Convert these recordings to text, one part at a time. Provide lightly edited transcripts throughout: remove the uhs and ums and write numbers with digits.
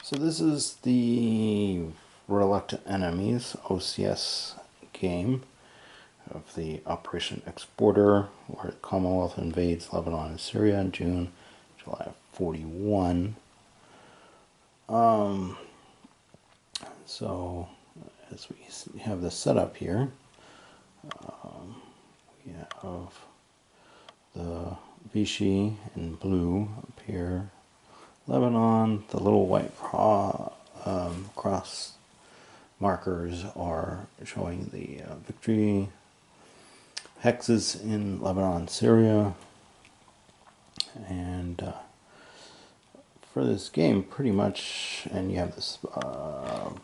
So this is the Reluctant Enemies OCS game of the Operation Exporter, where the Commonwealth invades Lebanon and Syria in July of 41. So as we have this setup here, we have the Vichy in blue up here, Lebanon. The little white cross markers are showing the victory hexes in Lebanon and Syria. And for this game, pretty much, and you have this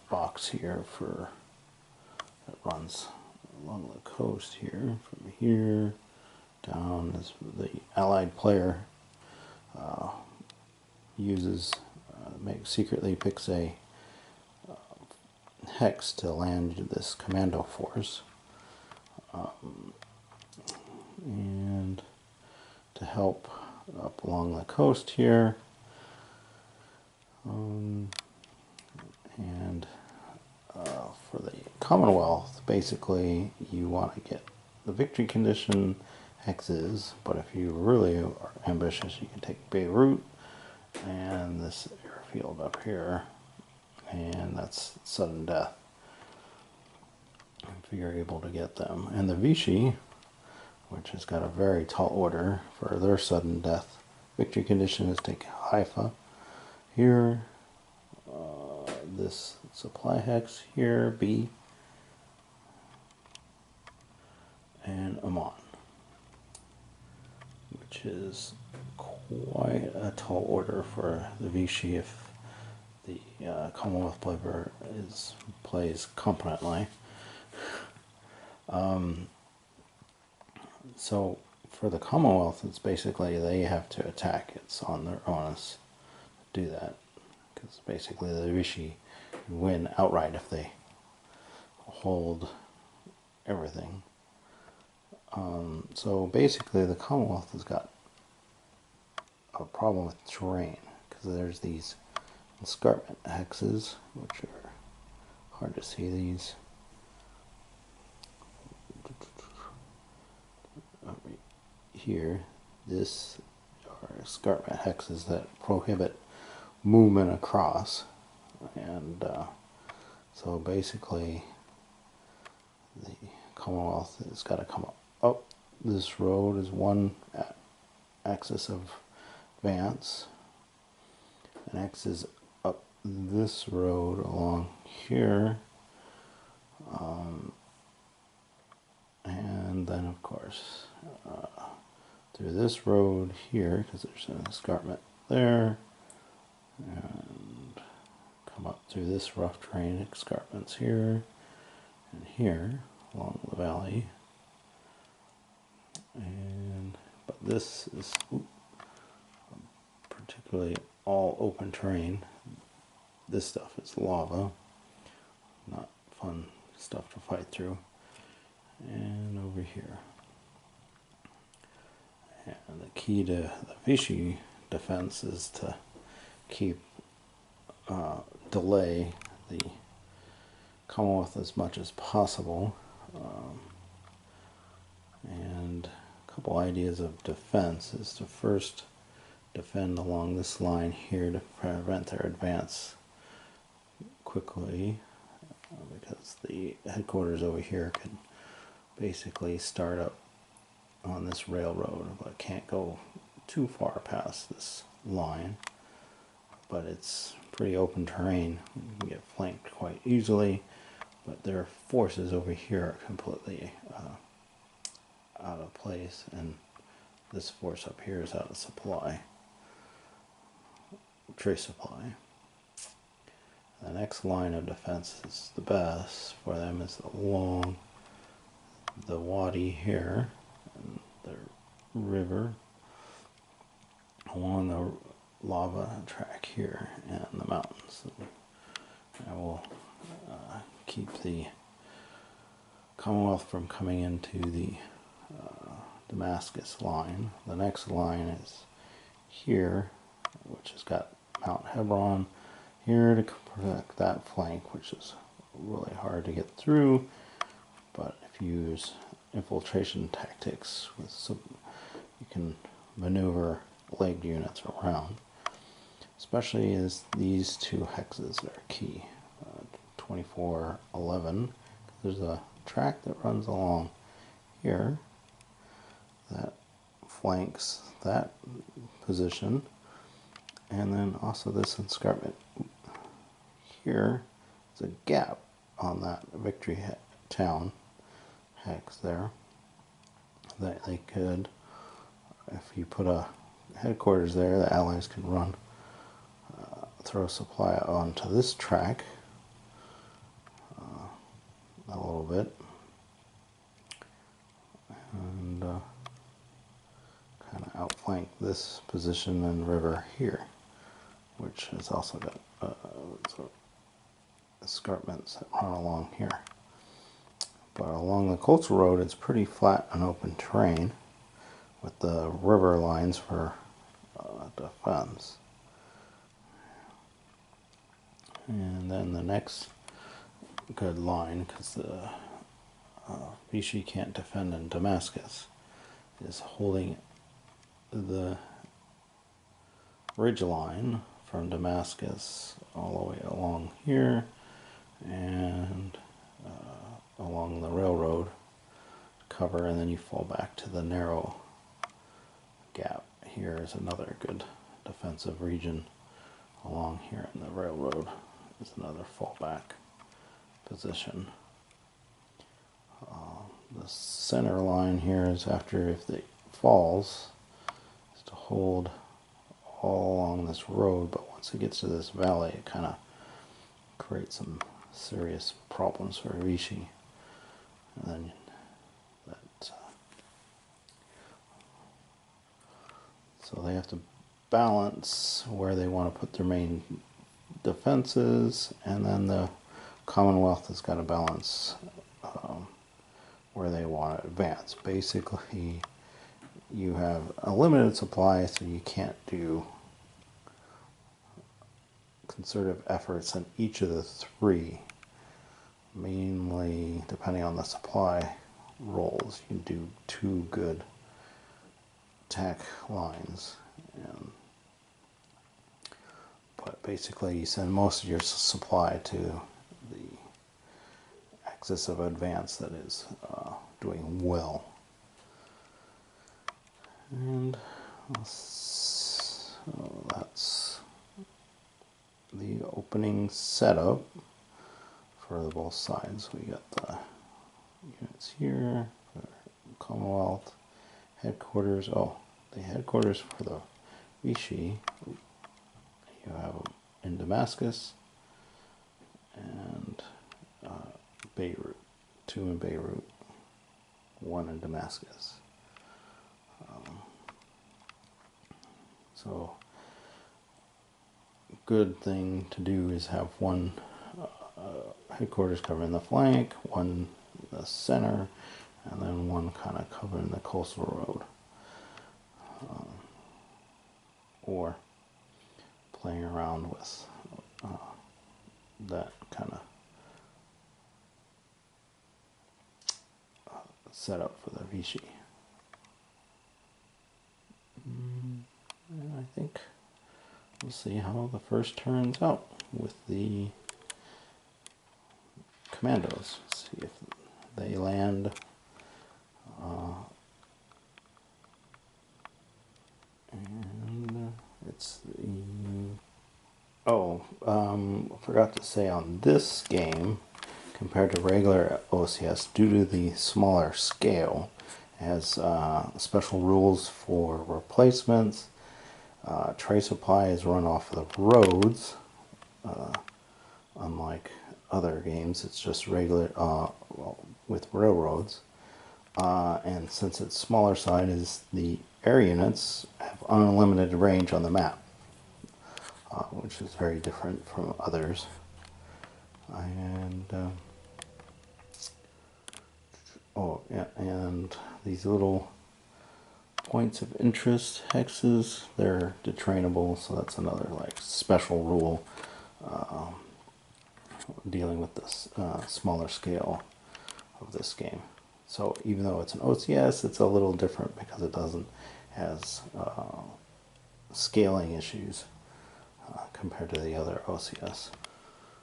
box here that runs along the coast here, from here down. As the allied player secretly picks a hex to land this commando force, and to help up along the coast here, and for the Commonwealth, basically you want to get the victory condition hexes, but if you really are ambitious, you can take Beirut and this airfield up here, and that's sudden death if you're able to get them. And the Vichy, which has got a very tall order for their sudden death victory condition, is take Haifa here, this supply hex here, B, and Amman, which is quite a tall order for the Vichy if the Commonwealth player plays competently. So for the Commonwealth, it's basically they have to attack. It's on their onus to do that, because basically the Vichy win outright if they hold everything. So basically the Commonwealth has got a problem with terrain, because there's these escarpment hexes, which are hard to see. These here, this are escarpment hexes that prohibit movement across, and so basically the Commonwealth has got to come up this road is one axis of advance, and X is up this road along here, and then of course through this road here, because there's an escarpment there, and come up through this rough terrain escarpments here and here along the valley. But this is particularly all open terrain. This stuff is lava, not fun stuff to fight through. And over here, and the key to the Vichy defense is to delay the Commonwealth as much as possible. And a couple ideas of defense is to first defend along this line here to prevent their advance quickly, because the headquarters over here can basically start up on this railroad, but can't go too far past this line. But it's pretty open terrain. You can get flanked quite easily, but their forces over here are completely out of place, and this force up here is out of supply, trace supply. The next line of defense is the best for them, is along the wadi here, and the river, along the lava track here, and the mountains. I will keep the Commonwealth from coming into the Damascus line. The next line is here, which has got Mount Hebron here to protect that flank, which is really hard to get through. But if you use infiltration tactics, you can maneuver legged units around. Especially as these two hexes are key. 2411. There's a track that runs along here that flanks that position, and then also this escarpment here is a gap on that victory town hex there that they could, if you put a headquarters there, the allies can run, throw supply onto this track a little bit, and kind of outflank this position and river here, which has also got escarpments that run along here. But along the coastal road, it's pretty flat and open terrain with the river lines for defense. And then the next good line, because the Vichy can't defend in Damascus, is holding the ridge line from Damascus all the way along here and along the railroad cover, and then you fall back to the narrow gap. Here is another good defensive region along here, and the railroad is another fallback position. The center line here is after, if it falls, is to hold all along this road, but once it gets to this valley, it kind of creates some serious problems for Vichy. And then so they have to balance where they want to put their main defenses, and then the Commonwealth has got to balance where they want to advance. Basically, you have a limited supply, so you can't do concerted efforts in each of the three. Mainly, depending on the supply rolls, you do two good attack lines, but basically you send most of your supply to the axis of advance that is doing well. And so that's the opening setup for both sides. We got the units here, Commonwealth headquarters. Oh, the headquarters for the Vichy you have in Damascus and Beirut. 2 in Beirut, 1 in Damascus. So good thing to do is have one headquarters covering the flank, one in the center, and then one kind of covering the coastal road. Or playing around with that kind of setup for the Vichy. And I think we'll see how the first turns out with the commandos. See if they land and it's the forgot to say, on this game compared to regular OCS, due to the smaller scale, it has special rules for replacements. Tray supply is run off of the roads. Unlike other games, it's just regular with railroads. And since it's smaller size, the air units have unlimited range on the map, which is very different from others. And and these little points of interest hexes, they're detrainable, so that's another like special rule dealing with this smaller scale of this game. So even though it's an OCS, it's a little different because it doesn't has scaling issues compared to the other OCS.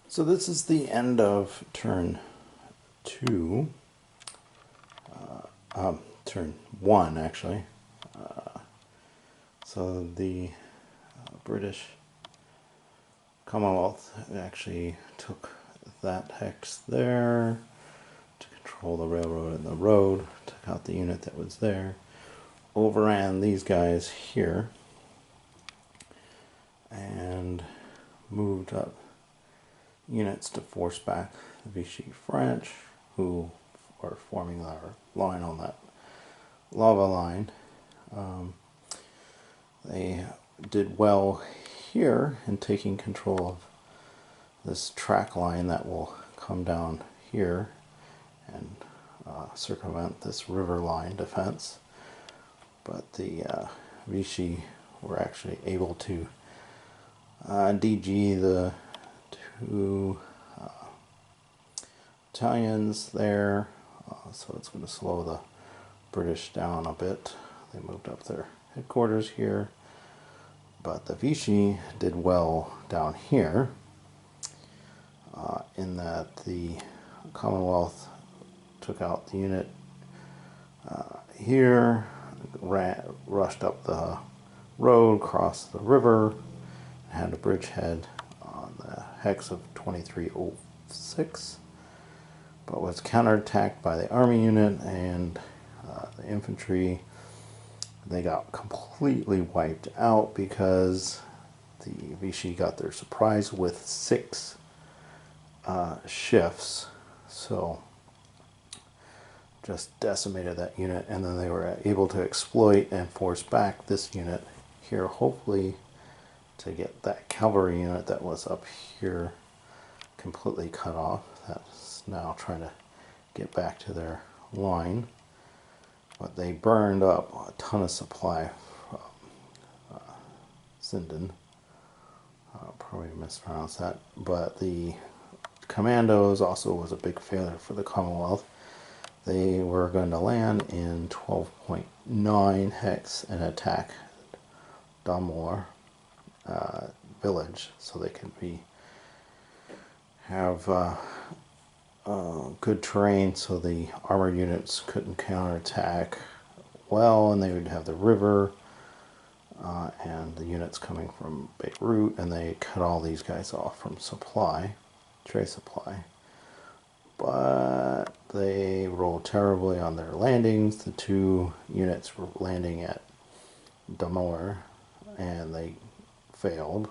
So this is the end of turn 2. Turn 1 actually. So the British Commonwealth actually took that hex there to control the railroad and the road, took out the unit that was there, overran these guys here, and moved up units to force back the Vichy French, who are forming our line on that lava line. They did well here in taking control of this track line that will come down here and circumvent this river line defense. But the Vichy were actually able to DG the 2 battalions there, so it's going to slow the British down a bit. They moved up their headquarters here, but the Vichy did well down here in that the Commonwealth took out the unit here, rushed up the road, crossed the river, and had a bridgehead on the hex of 2306, but was counterattacked by the army unit and the infantry. They got completely wiped out because the Vichy got their surprise with 6 shifts, so just decimated that unit, and then they were able to exploit and force back this unit here, hopefully to get that cavalry unit that was up here completely cut off. That's now trying to get back to their line, but they burned up a ton of supply from Sinden. Probably mispronounced that, but the commandos also was a big failure for the Commonwealth. They were going to land in 12.9 hex and attack Damor village, so they could have good terrain, so the armored units couldn't counterattack well, and they would have the river and the units coming from Beirut, and they cut all these guys off from supply, trade supply. But they rolled terribly on their landings. The 2 units were landing at Damor, and they failed.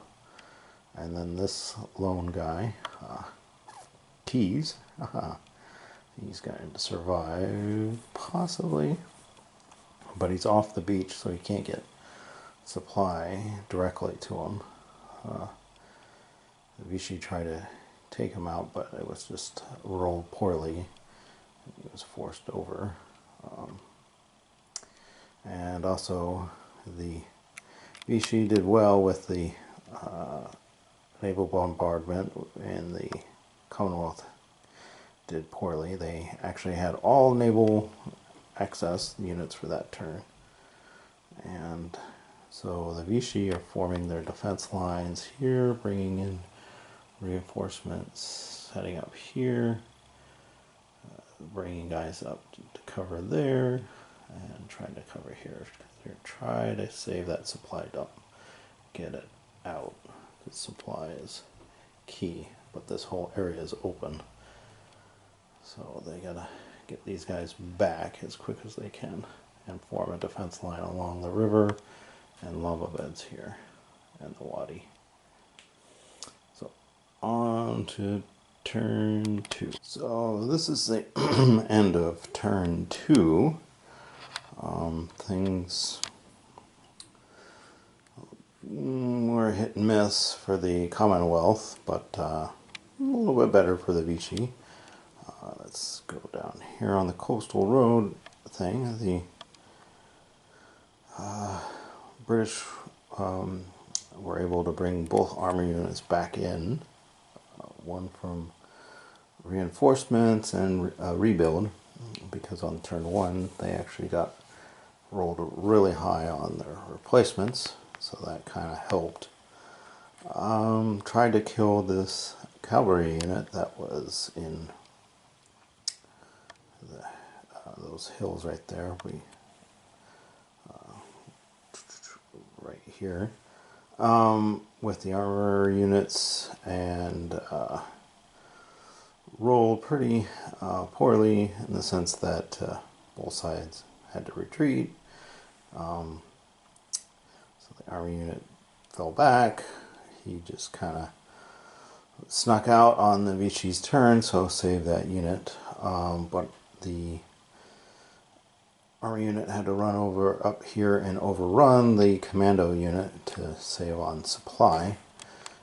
And then this lone guy, Keys, he's going to survive, possibly, but he's off the beach, so he can't get supply directly to him. The Vichy tried to take him out, but it was just rolled poorly. He was forced over. And also the Vichy did well with the naval bombardment, and the Commonwealth did poorly. They actually had all naval access units for that turn, and so the Vichy are forming their defense lines here, bringing in reinforcements, heading up here, bringing guys up to cover there, and trying to cover here. They're trying to save that supply dump, get it out. The supply is key, but this whole area is open, so they gotta get these guys back as quick as they can and form a defense line along the river and lava beds here and the wadi. So on to turn 2. So this is the end of turn 2. Things were hit and miss for the Commonwealth, but a little bit better for the Vichy. Let's go down here on the coastal road thing. The British were able to bring both army units back in one from reinforcements and rebuild, because on turn 1 they actually got rolled really high on their replacements, so that kind of helped. Tried to kill this cavalry unit that was in those hills right there. Right here, with the armor units, and rolled pretty poorly in the sense that both sides had to retreat. So the armor unit fell back. He just kind of snuck out on the Vichy's turn, so saved that unit. But the armor unit had to run over up here and overrun the commando unit to save on supply,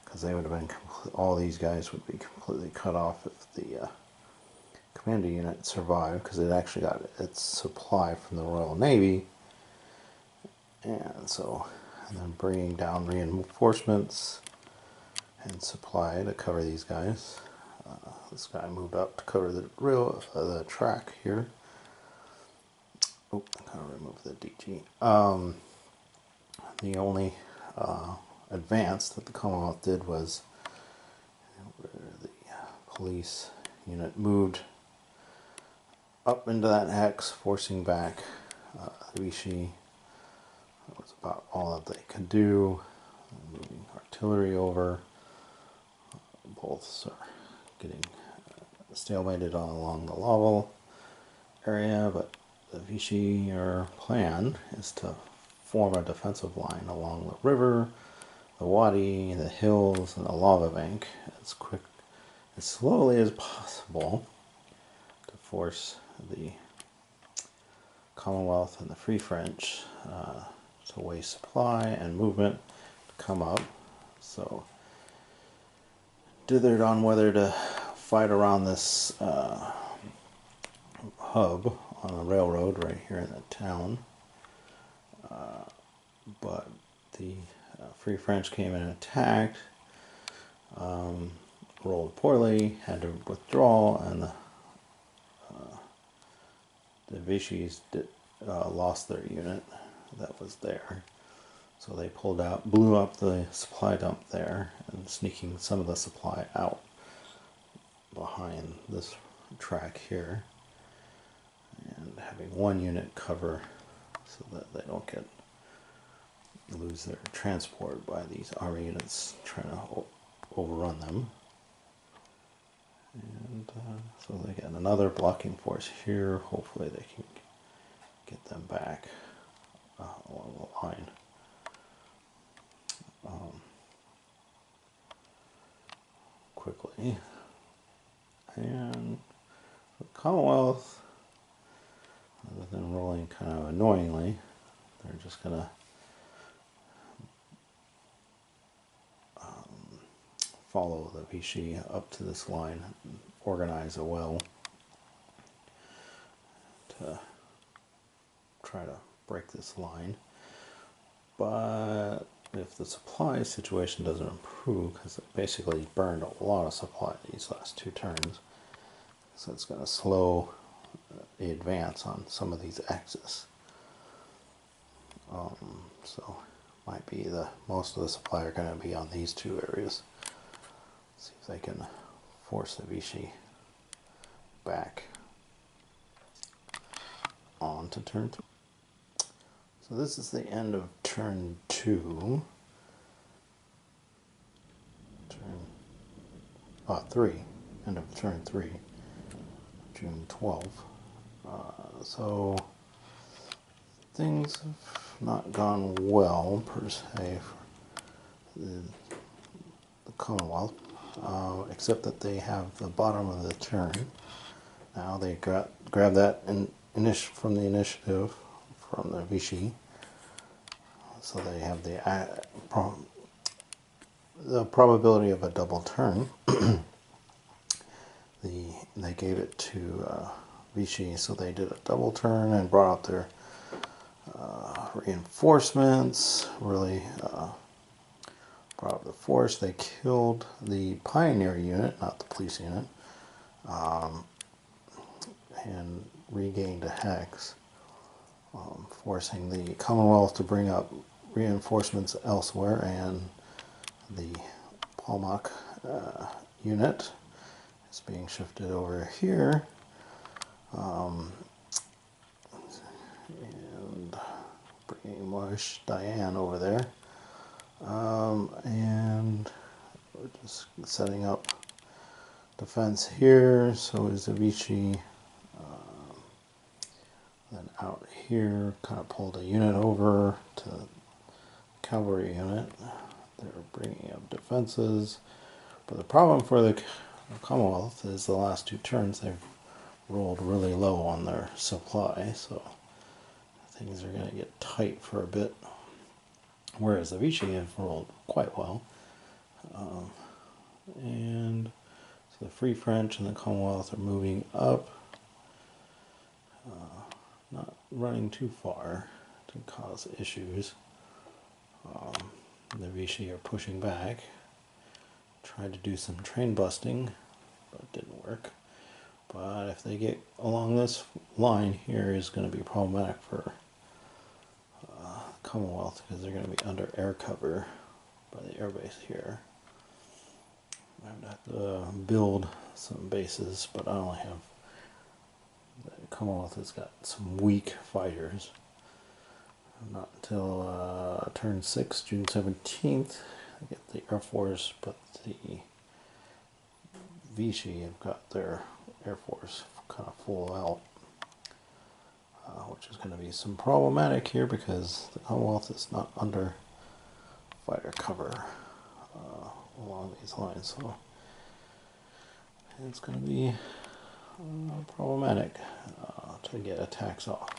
because they would have been all these guys would be completely cut off if the commando unit survived, because it actually got its supply from the Royal Navy. And so, and then bringing down reinforcements and supply to cover these guys. This guy moved up to cover the track here. Oh, I gotta remove the DG. The only advance that the Commonwealth did was where the police unit moved up into that hex, forcing back the Vichy. That was about all that they could do. Moving artillery over. Both are getting stalemated along the Laval area, but the Vichy plan is to form a defensive line along the river, the Wadi, the hills, and the lava bank as slowly as possible to force the Commonwealth and the Free French to waste supply and movement to come up. So dithered on whether to fight around this hub on the railroad right here in the town. But the Free French came in and attacked, rolled poorly, had to withdraw, and the Vichys lost their unit that was there. So they pulled out, blew up the supply dump there, and sneaking some of the supply out behind this track here, and having one unit cover so that they don't lose their transport by these army units trying to overrun them. And so they get another blocking force here. Hopefully they can get them back along the line. Quickly. And the Commonwealth, other than rolling kind of annoyingly, they're just going to follow the Vichy up to this line and organize a well to try to break this line. But if the supply situation doesn't improve, because it basically burned a lot of supply these last two turns, so it's going to slow the advance on some of these axes. So might be most of the supply are going to be on these two areas. See if they can force the Vichy back on to turn 3. So this is the end of turn 2. Turn 3. End of turn 3. June 12th. So things have not gone well per se for the Commonwealth, except that they have the bottom of the turn. Now they grab that from the initiative from the Vichy, so they have the probability of a double turn. They gave it to Vichy, so they did a double turn and brought out their reinforcements, really brought up the force. They killed the Pioneer unit, not the police unit, and regained a hex, forcing the Commonwealth to bring up reinforcements elsewhere, and the Palmach unit is being shifted over here. And bringing Marsh Diane over there. And we're just setting up defense here. So is Vichy. Then out here, kind of pulled a unit over to the cavalry unit. They're bringing up defenses. But the problem for the Commonwealth is the last two turns they've rolled really low on their supply, so things are going to get tight for a bit. Whereas the Vichy have rolled quite well. And so the Free French and the Commonwealth are moving up. Not running too far to cause issues. The Vichy are pushing back. Tried to do some train busting, but it didn't work. But if they get along this line here, is going to be problematic for Commonwealth, because they're going to be under air cover by the airbase here. I would have to build some bases, but I only have. The Commonwealth has got some weak fighters. Not until turn 6, June 17th, I get the Air Force, but the Vichy have got their Air Force kind of full out, which is going to be some problematic here because the Commonwealth is not under fighter cover along these lines, so it's going to be problematic to get attacks off.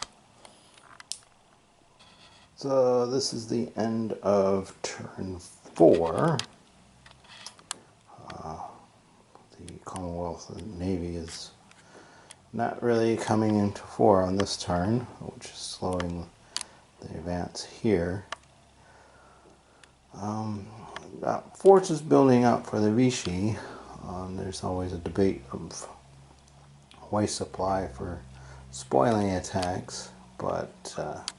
So this is the end of turn 4. The Commonwealth and Navy is not really coming into fore on this turn, which is slowing the advance here. Forces building up for the Vichy. There's always a debate of waste supply for spoiling attacks, but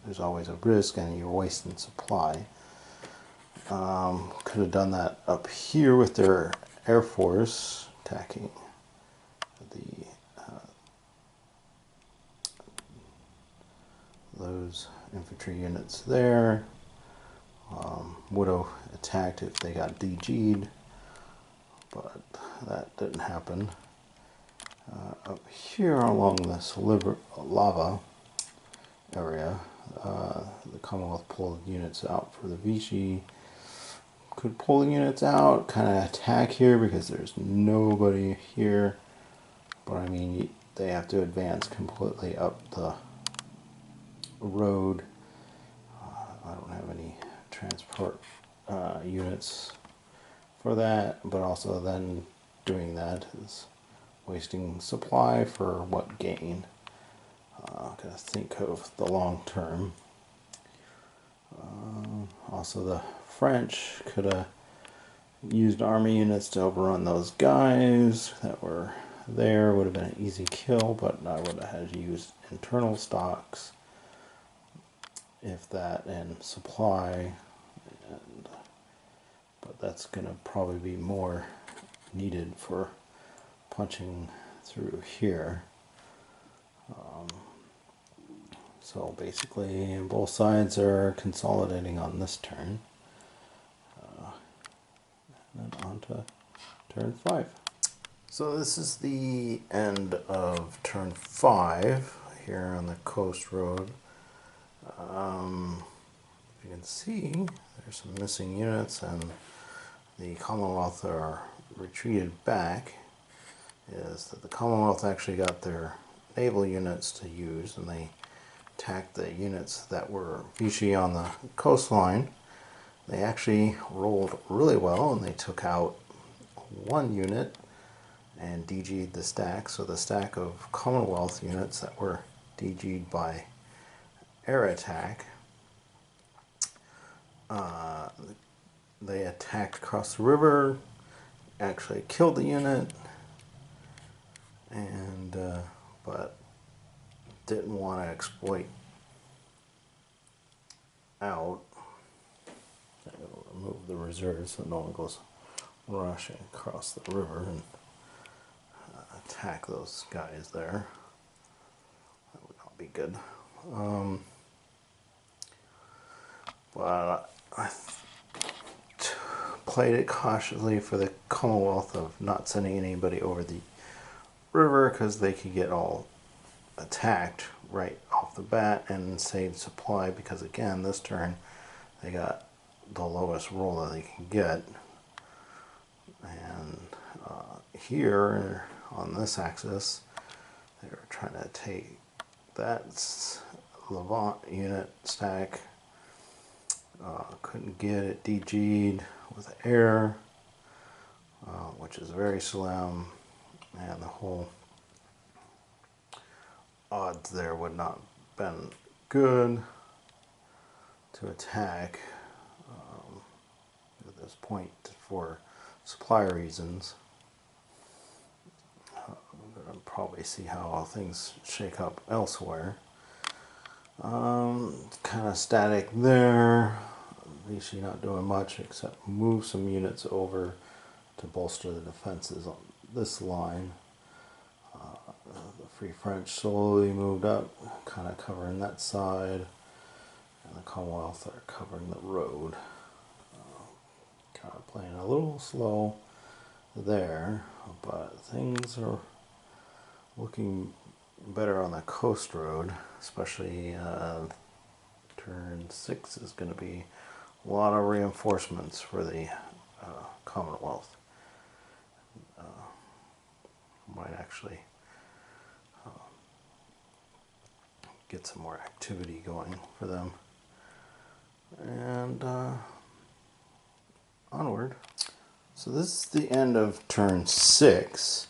there's always a risk and you're wasting supply. Could have done that up here with their Air Force attacking the those infantry units there. Would have attacked if they got DG'd, but that didn't happen. Up here along this lava area, the Commonwealth pulled units out for the Vichy. Could pull the units out, kind of attack here because there's nobody here. But I mean, they have to advance completely up the road. I don't have any transport units for that, but also then doing that is wasting supply for what gain? Gotta think of the long term. Also, the French could have used army units to overrun those guys that were there. Would have been an easy kill, but I would have had to use internal stocks, if that, and supply. But that's going to probably be more needed for punching through here. So basically both sides are consolidating on this turn. And then on to turn 5. So this is the end of turn 5 here on the coast road. You can see there's some missing units, and the Commonwealth are retreated back. Is that the Commonwealth actually got their naval units to use, and they attacked the units that were Vichy on the coastline. They actually rolled really well, and they took out one unit and DG'd the stack. So the stack of Commonwealth units that were DG'd by air attack, they attacked across the river, actually killed the unit, and but didn't want to exploit out. I'll remove the reserves so no one goes rushing across the river and attack those guys there. That would not be good. But I played it cautiously for the Commonwealth of not sending anybody over the river because they could get all attacked right off the bat and save supply, because again this turn they got the lowest roll that they can get. And here on this axis they were trying to take that Levant unit stack. Couldn't get it DG'd with air, which is very slim, and the whole odds there would not have been good to attack at this point for supply reasons. We're going to probably see how things shake up elsewhere. Kind of static there. Vichy not doing much except move some units over to bolster the defenses on this line. The Free French slowly moved up, kind of covering that side, and the Commonwealth are covering the road. Kind of playing a little slow there, but things are looking better on the coast road, especially turn 6 is going to be a lot of reinforcements for the Commonwealth. Might actually get some more activity going for them. And onward. So this is the end of turn 6.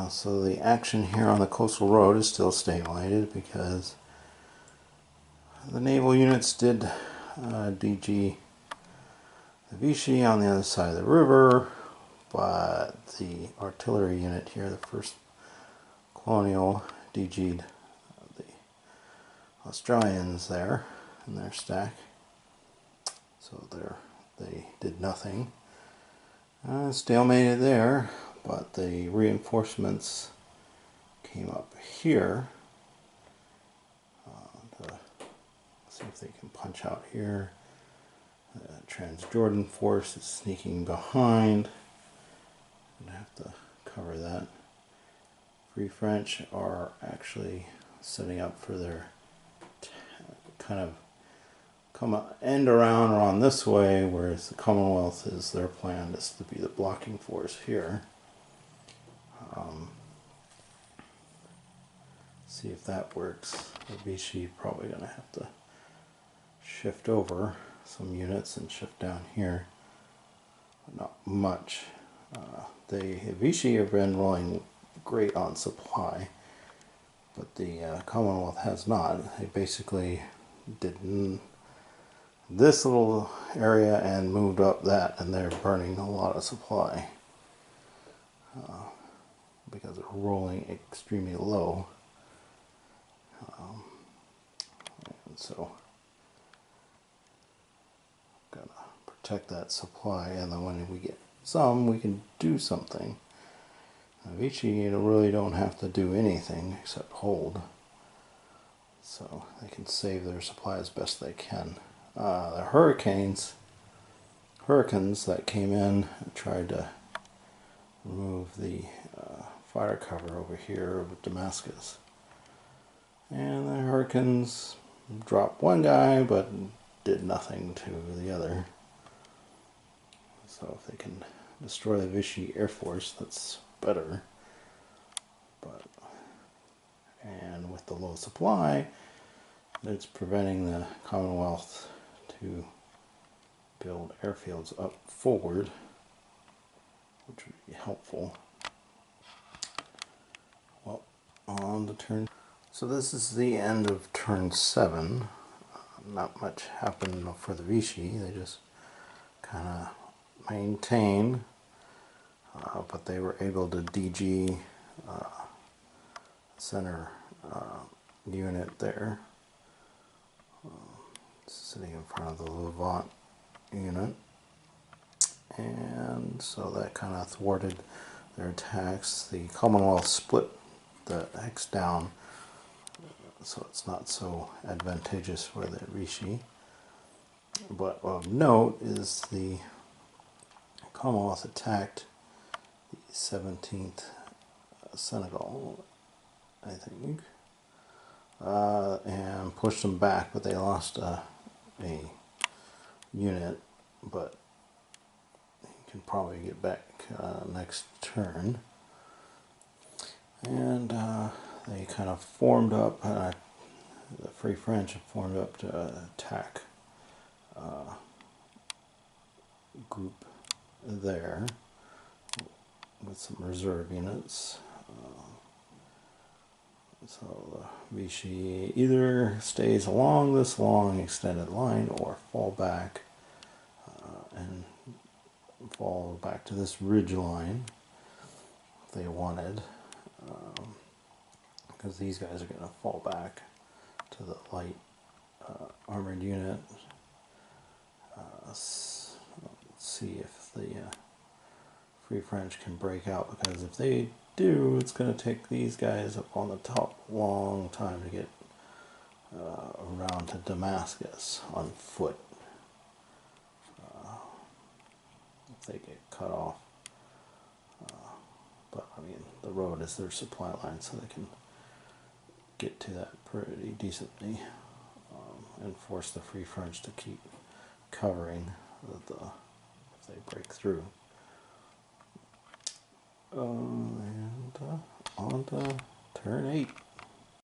So the action here on the coastal road is still stimulated because the naval units did DG the Vichy on the other side of the river, but the artillery unit here, the 1st Colonial, DG'd the Australians there in their stack. So they did nothing. Stalemated there, but the reinforcements came up here to see if they can punch out here. The Transjordan force is sneaking behind. I'm going to have to cover that. Free French are actually setting up for their kind of end around or on this way, whereas the Commonwealth is their plan is to be the blocking force here. See if that works. The Vichy probably going to have to shift over some units and shift down here. But not much. The Vichy have been rolling great on supply, but the Commonwealth has not. They basically did this little area and moved up that, and they're burning a lot of supply because they're rolling extremely low. And so gotta protect that supply, and then when we get some, we can do something. Vichy really don't have to do anything except hold, so they can save their supply as best they can. The Hurricanes that came in and tried to remove the fire cover over here of Damascus. And the Hurricanes dropped one guy but did nothing to the other. So if they can destroy the Vichy Air Force, that's better. And with the low supply, it's preventing the Commonwealth to build airfields up forward, which would be helpful. Well, on to turn. So this is the end of turn 7. Not much happened for the Vichy. They just kind of maintain, but they were able to DG center unit there, sitting in front of the Levant unit, and so that kind of thwarted their attacks. The Commonwealth split the hex down, so it's not so advantageous for the Rishi. But of note is the Commonwealth attacked the 17th Senegal, I think, and pushed them back, but they lost a unit, but you can probably get back next turn. And they kind of formed up, the Free French formed up to attack group there with some reserve units. So the Vichy either stays along this long extended line or fall back and fall back to this ridge line if they wanted, because these guys are going to fall back to the light armored unit. Let's see if the Free French can break out, because if they do, it's going to take these guys up on the top a long time to get around to Damascus on foot. If they get cut off. But I mean, the road is their supply line, so they can get to that pretty decently, and force the Free French to keep covering if they break through. And on to turn 8.